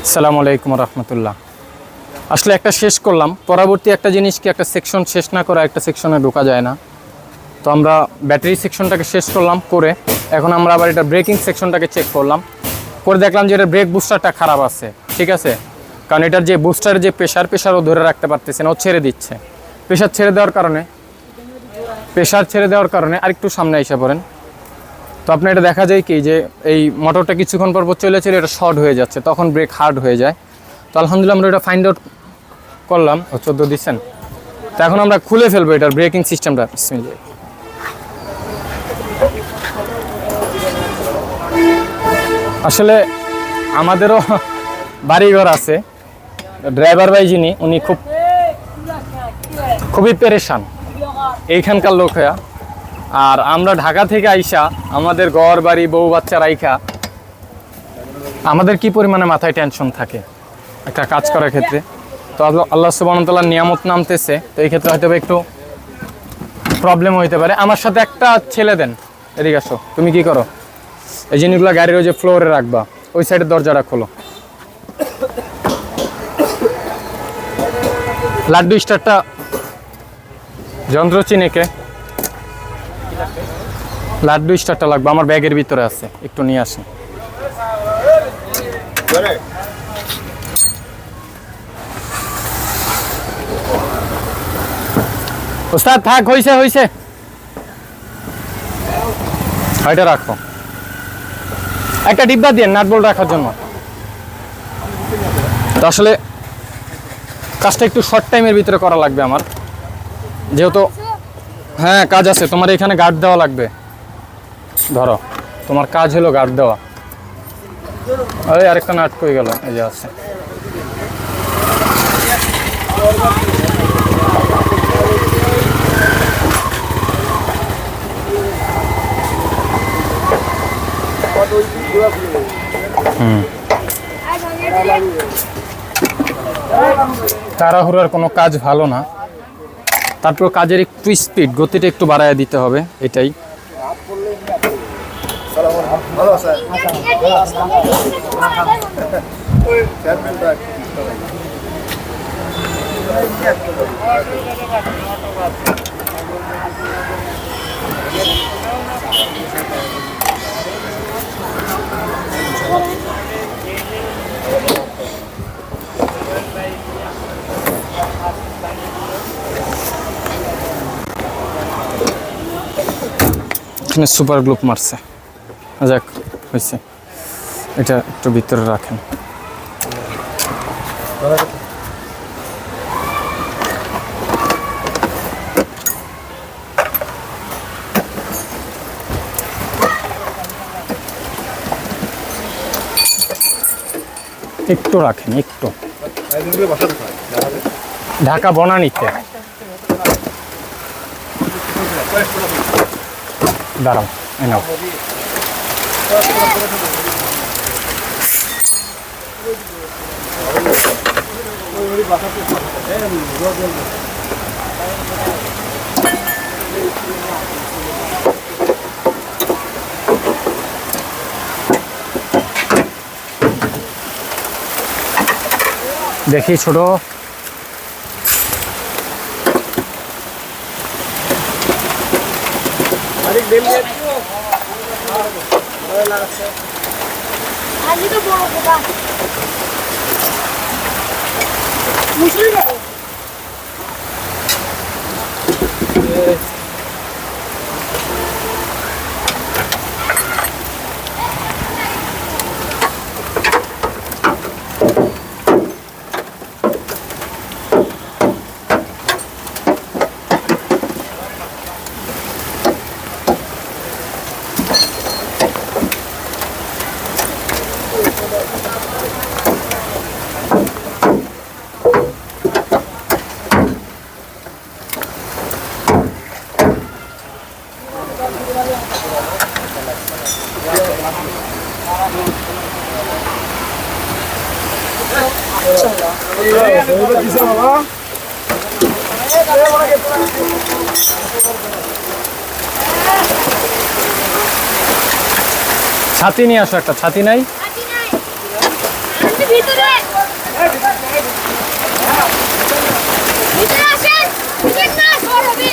আসসালামু আলাইকুম রহমতুল্লাহ। আসলে একটা শেষ করলাম, পরবর্তী একটা জিনিস কি একটা সেকশন শেষ না করে একটা সেকশনে ঢোকা যায় না। তো আমরা ব্যাটারি সেকশনটাকে শেষ করলাম করে এখন আমরা আবার এটা ব্রেকিং সেকশনটাকে চেক করলাম, করে দেখলাম যে এটা ব্রেক বুস্টারটা খারাপ আছে। ঠিক আছে, কারণ এটার যে বুস্টারের যে প্রেশারও ধরে রাখতে পারতেছে না, ও ছেড়ে দিচ্ছে। প্রেশার ছেড়ে দেওয়ার কারণে আরেকটু সামনে এসে পড়েন। তো আপনার এটা দেখা যায় কি যে এই মোটরটা কিছুক্ষণ পর চলে এটা শর্ট হয়ে যাচ্ছে, তখন ব্রেক হার্ড হয়ে যায়। তো আলহামদুলিল্লাহ আমরা এটা ফাইন্ড আউট করলাম, 14 দিচ্ছেন। তো এখন আমরা খুলে ফেলবো এটার ব্রেকিং সিস্টেমটা। আসলে আমাদেরও বাড়িঘর আছে, ড্রাইভার ভাই যিনি উনি খুবই পেরেশান এইখানকার লোক হয়ে। আর আমরা ঢাকা থেকে আইসা আমাদের ঘর বাড়ি বউ বাচ্চা রাইখা আমাদের কি পরিমাণে মাথায় টেনশন থাকে একটা কাজ করার ক্ষেত্রে। তো আল্লাহ সুবহানাহু ওয়া তাআলার নিয়ামত নামতেছে, তো এই ক্ষেত্রে হয়তো একটু প্রবলেম হইতে পারে। আমার সাথে একটা ছেলে দেন, এদিকে আসো। তুমি কি করো? এই জিনিসগুলো গাড়ির ওই যে ফ্লোরে রাখবা, ওই সাইডের দরজাটা খোলো। লাড্ডু স্টারটা যন্ত্র চিনেকে লাড্ডু স্টারটা লাগবে, আমার ব্যাগের ভিতরে আছে, একটু নিয়ে আসি। ওস্তাদ থাক, হইছে এটা রাখো। একটা ডিব্বা দিয়ে নাট বোল্ট রাখার জন্য। তো আসলে কাজটা একটু শর্ট টাইমের ভিতরে করা লাগবে আমার, যেহেতু হ্যাঁ কাজ আছে। তোমার এখানে গার্ড দেওয়া লাগবে, ধরো তোমার কাজ হলো গার্ড দেওয়া। আরে আরেকটা নাট কই গেল? এই যে আছে। তাড়াহুড়ার কোনো কাজ ভালো না, তারপর কাজের একটু স্পিড গতিটা একটু বাড়ায় দিতে হবে, এটাই। এখানে সুপার গ্লুপ মারছে, যাক হয়েছে। এটা একটু ভিতরে রাখেন। একটু রাখেন, একটু। ঢাকা বনানীতে দাঁড়াও, এনাও। দেখি ছোট ছাতি নিয়ে আসো, একটা ছাতি নাই? ভিতরে আসেন ভিতরে না সরবে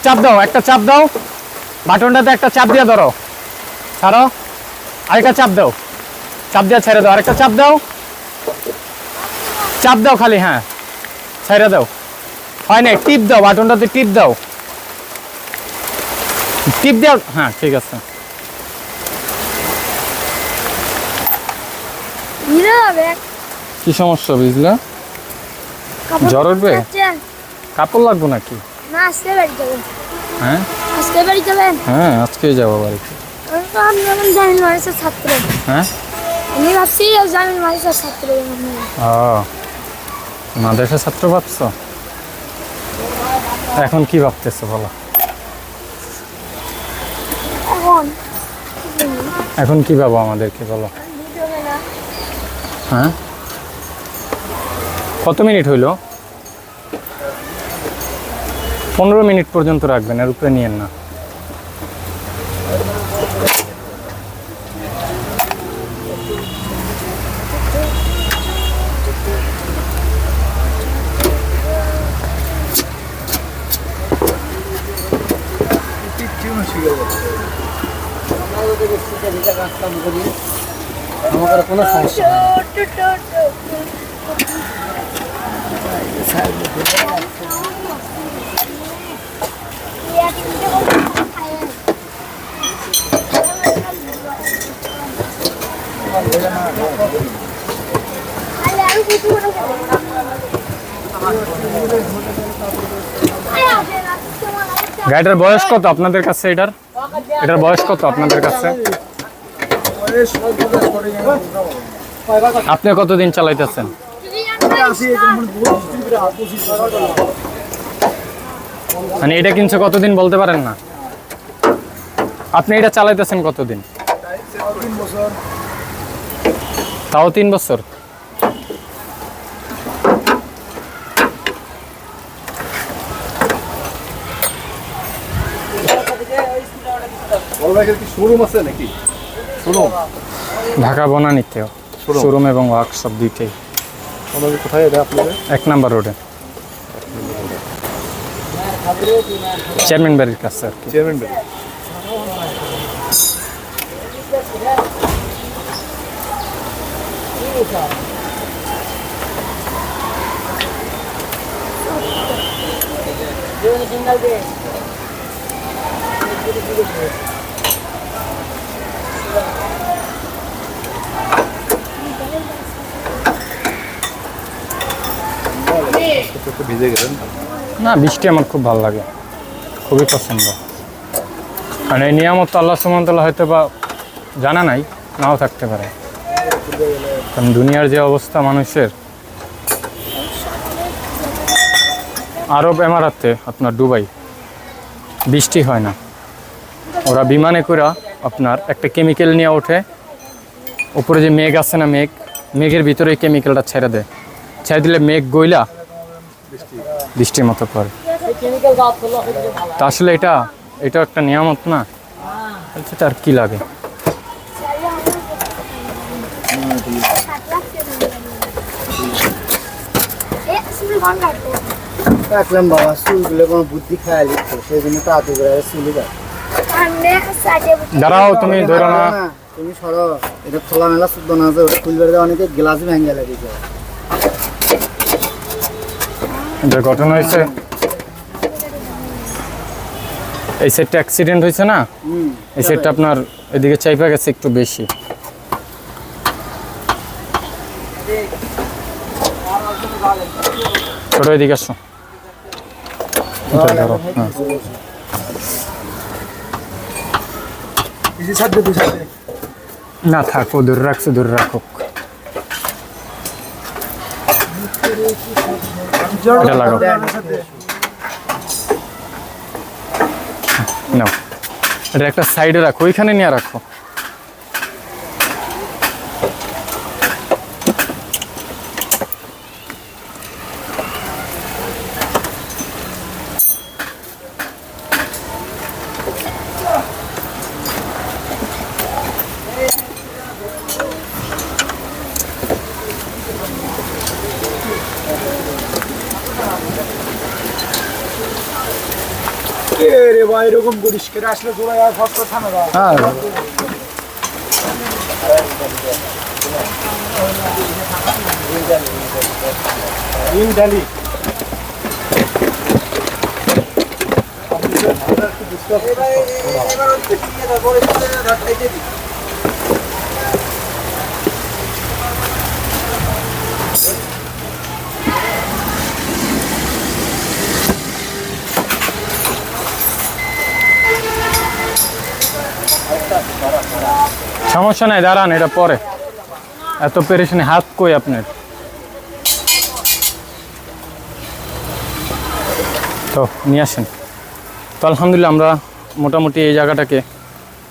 চাপ দাও, একটা চাপ দাও, বাটনটাতে একটা চাপ দিয়ে ধরো, ছাড়ো, আরেকটা চাপ দাও, চাপ দিয়ে ছেড়ে দাও, আরেকটা চাপ দাও, চাপ দাও খালি, হ্যাঁ ছেড়ে দাও, হয় না, টিপ দাও, বাটনটাতে টিপ দাও, টিপ দাও, হ্যাঁ ঠিক আছে। কি সমস্যা বুঝলা? জ্বর উঠবে? কাপড় লাগবে নাকি? না আজকে বাড়ি যাবেন। হ্যাঁ আজকে বাড়ি যাবেন? হ্যাঁ আজকেই যাবো বাড়িতে। আমি জামিল মাদ্রাসার ছাত্র। হ্যাঁ আমি ভাবছি জামিল মাদ্রাসার ছাত্র। ও মাদ্রাসার ছাত্র ভাবছো? এখন কি ভাবতেছো বলো? এখন কি ভাবো আমাদেরকে বলো? হ্যাঁ কত মিনিট হইলো? 15 মিনিট পর্যন্ত রাখবেন, এর উপরে নিয়েন না। আমার কোনো সমস্যা গাড়িটার বয়স কত আপনাদের কাছে? এটার বয়স কত আপনাদের কাছে? আপনি কতদিন চালাইতেছেন? মানে এটা কিনছে কতদিন বলতে পারেন না? আপনি এটা চালাইতেছেন কতদিন? তাও 3 বছর। শোরুম আছে নাকি? শোরুম ঢাকা বনানীতে শোরুম এবং ওয়ার্কশপ দুইটাই। কোথায় এটা আপনাদের? 1 নম্বর রোডে, চেয়ারম্যান বাড়ির কাছে আর কি। চেয়ারম্যান বাড়ি। ভিজে গেলেন না, বৃষ্টি আমার খুব ভালো লাগে, খুবই পছন্দ। মানে এই নিয়ামত আল্লাহ সুবহানাহু ওয়া তাআলা হয়তো বা জানা নাই, নাও থাকতে পারে, কারণ দুনিয়ার যে অবস্থা মানুষের। আরব এমারাতে আপনার দুবাই বৃষ্টি হয় না, ওরা বিমানে করে আপনার একটা কেমিক্যাল নিয়ে ওঠে, উপরে যে মেঘ আছে না, মেঘের ভিতরে কেমিক্যালটা ছেড়ে দেয়, ছেড়ে দিলে মেঘ গইলা বৃষ্টির মতো করে। তা আসলে এটা একটা নিয়ামত না, সেটা আর কি লাগে। রাখলাম বাবা, চুলগুলো কোনো বুদ্ধি খায় লিখতো, সেই জন্য তো আগে করে চুলি যায়। দাঁড়াও, তুমি ধরো না, তুমি সরো, এটা খোলামেলা শুদ্ধ না যে ওটা খুলবে, অনেকে গ্লাস ভেঙে লাগে। যে ঘটনা হয়েছে এই সাইডটা অ্যাক্সিডেন্ট হয়েছে না, এই সাইডটা আপনার এদিকে চাইপা গেছে একটু বেশি। ছোট এদিকে আসো, এটা ধরো। হ্যাঁ না থাক, ও ধরে রাখছে, ধরে রাখুক। এটা লাগাও নাও, এটা একটা সাইডে রাখো, ওইখানে নিয়ে রাখো। রে ভাই এরকম করিস করে আসলে তোরা আর কষ্ট থামে না। হ্যাঁ ইন ডালি সমস্যা নাই, দাঁড়ান, এটা পরে। এত পেরেশানি, হাত কই আপনার? তো নিয়ে আসেন। তো আলহামদুলিল্লাহ আমরা মোটামুটি এই জায়গাটাকে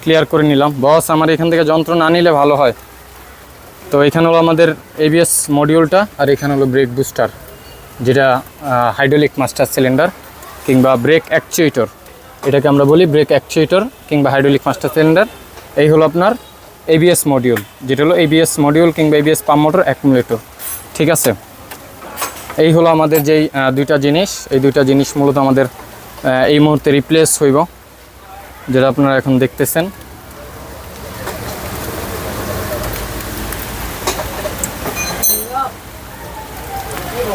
ক্লিয়ার করে নিলাম। বস আমার এখান থেকে যন্ত্র না নিলে ভালো হয়। তো এখানে হলো আমাদের এবিএস মডিউলটা, আর এখানে হলো ব্রেক বুস্টার, যেটা হাইড্রোলিক মাস্টার সিলিন্ডার কিংবা ব্রেক অ্যাকচুয়েটর, এটাকে আমরা বলি ব্রেক অ্যাকচুয়েটর কিংবা হাইড্রোলিক মাস্টার সিলিন্ডার। এই হলো আপনার এবিএস মডিউল, যেটা হলো এবিএস মডিউল কিংবা এবিএস পাম্প মোটর অ্যাকুমুলেটর। ঠিক আছে, এই হলো আমাদের যেই দুইটা জিনিস, এই দুইটা জিনিস মূলত আমাদের এই মুহূর্তে রিপ্লেস হইব, যেটা আপনারা এখন দেখতেছেন।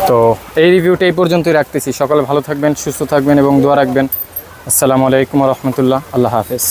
তো এই রিভিউটা এই পর্যন্তই রাখতেছি। সকালে ভালো থাকবেন, সুস্থ থাকবেন এবং দোয়া রাখবেন। আসসালামু আলাইকুম ওয়া রাহমাতুল্লাহ। আল্লাহ হাফেজ।